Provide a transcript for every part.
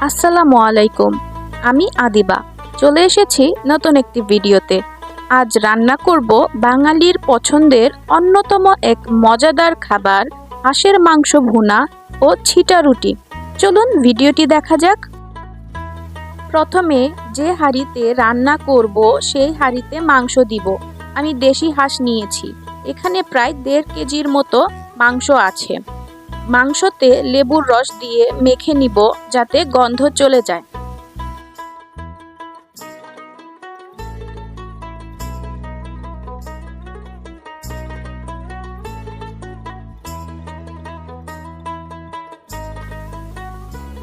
আসসালামু আলাইকুম। আমি আদিবা চলে এসেছি নতুন একটি ভিডিওতে। আজ রান্না করব বাঙালির পছন্দের অন্যতম এক মজাদার খাবার হাঁসের মাংস ভুনা ও ছিটা রুটি। চলুন ভিডিওটি দেখা যাক। প্রথমে যে হাঁড়িতে রান্না করব সেই হাঁড়িতে মাংস দিব। আমি দেশি হাঁস নিয়েছি। এখানে প্রায় 1.5 কেজির মতো মাংস আছে। মাংসতে লেবুর রস দিয়ে মেখে নিব যাতে গন্ধ চলে যায়।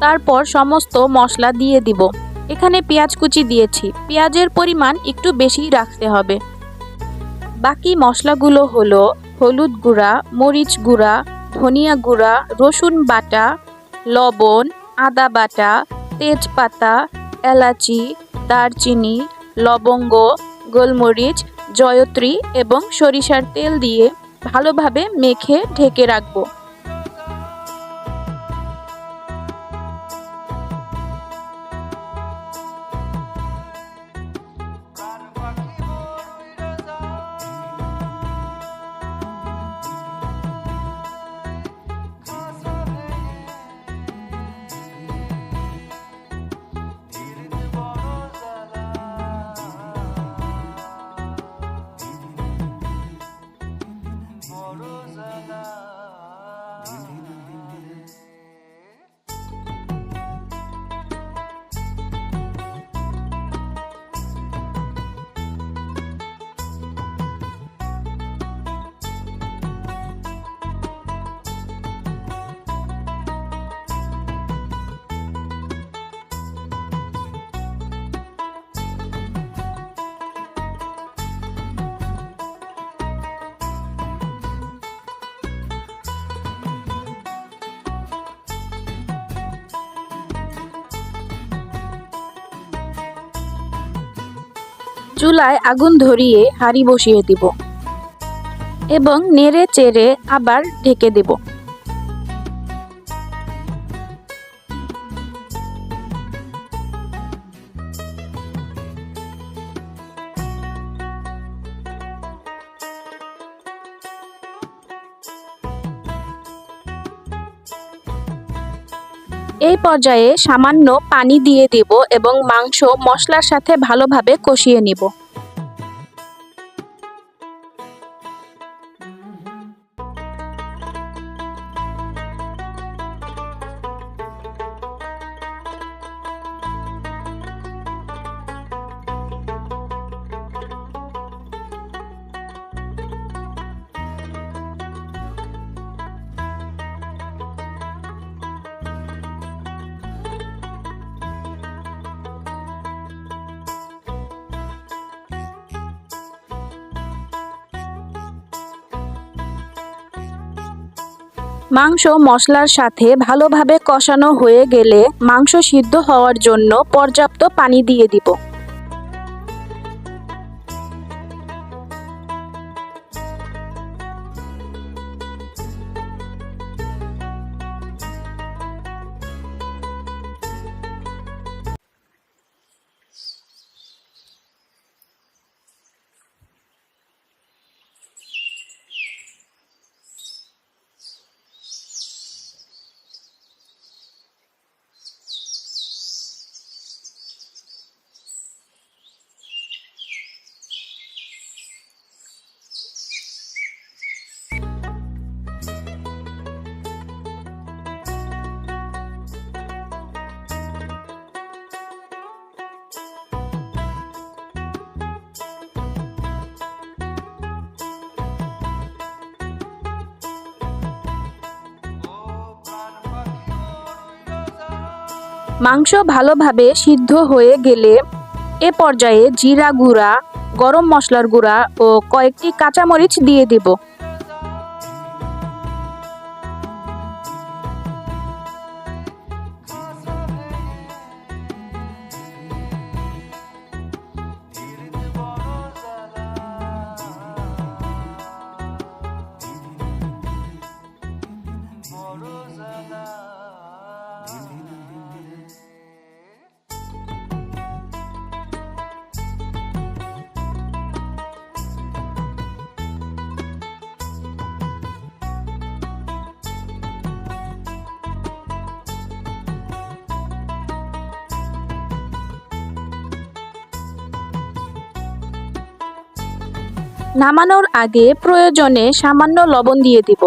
তারপর সমস্ত মশলা দিয়ে দিব। এখানে পেঁয়াজ কুচি দিয়েছি। পেঁয়াজের পরিমাণ একটু বেশি রাখতে হবে। বাকি মশলাগুলো হলো হলুদ গুঁড়া, মরিচ গুঁড়া, ধনিয়া গুঁড়া, রসুন বাটা, লবণ, আদা বাটা, তেজপাতা, এলাচি, দারচিনি, লবঙ্গ, গোলমরিচ, জয়ত্রী এবং সরিষার তেল দিয়ে ভালোভাবে মেখে ঢেকে রাখবো। চুলায় আগুন ধরিয়ে হাঁড়ি বসিয়ে দিব এবং নেড়ে চেড়ে আবার ঢেকে দেব। এই পর্যায়ে সামান্য পানি দিয়ে দেব এবং মাংস মশলার সাথে ভালোভাবে কষিয়ে নিব। মাংস মশলার সাথে ভালোভাবে কষানো হয়ে গেলে মাংস সিদ্ধ হওয়ার জন্য পর্যাপ্ত পানি দিয়ে দিব। মাংস ভালোভাবে সিদ্ধ হয়ে গেলে এ পর্যায়ে জিরা গুঁড়া, গরম মশলার গুঁড়া ও কয়েকটি কাঁচামরিচ দিয়ে দেব। নামানোর আগে প্রয়োজনে সামান্য লবণ দিয়ে দিব।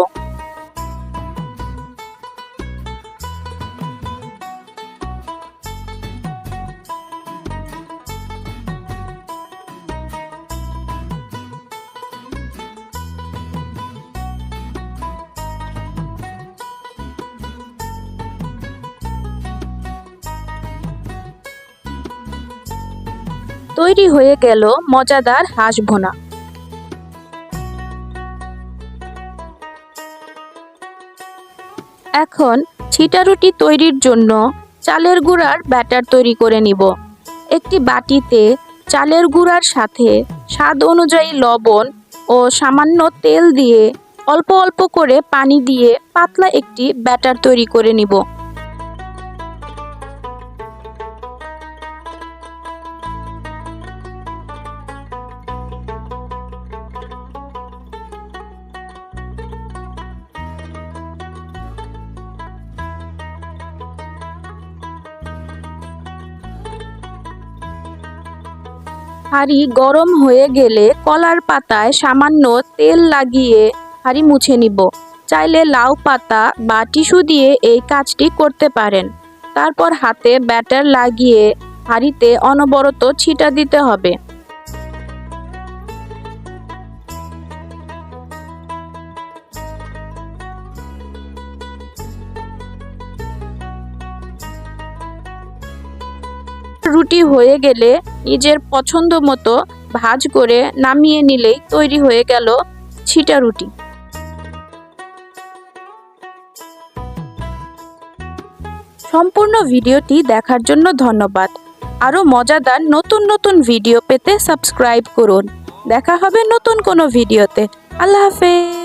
তৈরি হয়ে গেল মজাদার হাঁস ভুনা। এখন ছিটা রুটি তৈরির জন্য চালের গুঁড়ার ব্যাটার তৈরি করে নিব। একটি বাটিতে চালের গুঁড়ার সাথে স্বাদ অনুযায়ী লবণ ও সামান্য তেল দিয়ে অল্প অল্প করে পানি দিয়ে পাতলা একটি ব্যাটার তৈরি করে নিব। হাঁড়ি গরম হয়ে গেলে কলার পাতায় সামান্য তেল লাগিয়ে হাঁড়ি মুছে নিব। চাইলে লাউ পাতা বা টিস্যু দিয়ে এই কাজটি করতে পারেন। তারপর হাতে ব্যাটার লাগিয়ে হাঁড়িতে অনবরত ছিটা দিতে হবে। রুটি হয়ে গেলে নিজের পছন্দ মতো ভাঁজ করে নামিয়ে নিলেই তৈরি হয়ে গেল ছিটা রুটি। সম্পূর্ণ ভিডিওটি দেখার জন্য ধন্যবাদ। আরও মজাদার নতুন নতুন ভিডিও পেতে সাবস্ক্রাইব করুন। দেখা হবে নতুন কোনো ভিডিওতে। আল্লাহ হাফেজ।